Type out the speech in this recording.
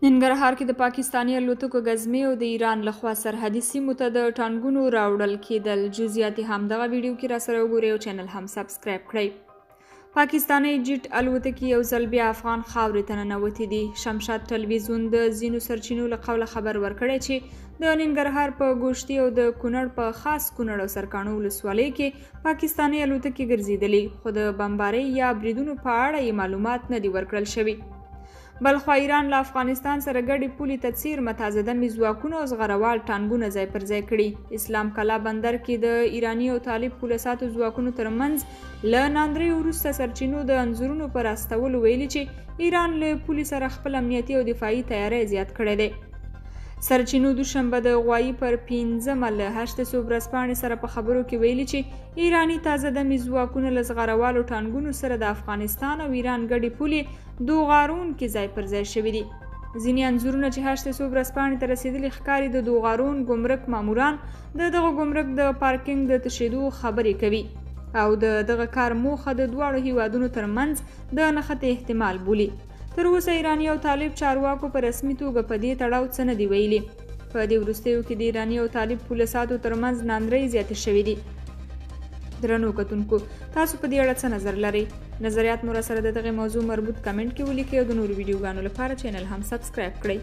ننګرهار کې د پاکستاني الوتکو ګزمې او د ایران لخوا سرحدي سیمو ته د ټانګونو راوړل کېدل. جزئیات هم دغه ویډیو کې راسره وګورئ او چینل هم سبسکرایب کړئ. پاکستاني جیټ الوتکې یو ځل بیا افغان خاورې ته ننوتې دي. شمشاد ټلویزیون د ځینو سرچینو له قوله خبر ورکړی چې د ننګرهار په ګوشتي او د کونړ په خاص کونړ او سرکاڼو ولسوالۍ کې پاکستاني الوتکې ګرځېدلې، خو د بمبارۍ یا بریدونو په اړه یې معلومات نه دي ورکړل شوي. بلخوا ایران له افغانستان سره ګډې پولې ته څیرمه تازه دمې ځواکونه او زغروال ټانګونه ځای پر ځای کړي. اسلام کلا بندر کې د ایراني او طالب پولساتو ځواکونو ترمنځ له ناندریو وروسته سرچینو د انځورونو په راستولو ویلي چې ایران له پولې سره خپل امنیتي او دفاعي تیاری زیات کړی دی. سرچینو دوشنبه د غوایي پر 5مه له 800 ورځپاڼې سره په خبرو کې ویلي چې ایراني تازه دمې ځواکونه له زغروالو ټانګونو سره د افغانستان او ایران ګډې پولې دوغارون کې ځای پر ځای شوي دي. ځینې انځورونه چې 800 ورځپاڼې ته رسېدلي ښکاري د دوغارون ګمرک ماموران د دغه ګمرک د پارکینګ د تشېدو خبرې کوي او د دغه کار موخه د دواړو هیوادونو ترمنځ د نښتې احتمال بولي. تر اوسه ایراني او طالب چارواکو په رسمي توګه په دې تړاو څه نه دي ویلي. په دې وروستیو کې د ایراني او طالب پولساتو ترمنځ ناندرۍ زیاتې شوې دي. درنو کتونکو، تاسو په دې اړه څه نظر لرئ؟ نظریات مو راسره د دغې موضوع مربوط کمنټ کې ولیکئ او د نورو ویډیوګانو لپاره چینل هم سبسکرایب کړئ.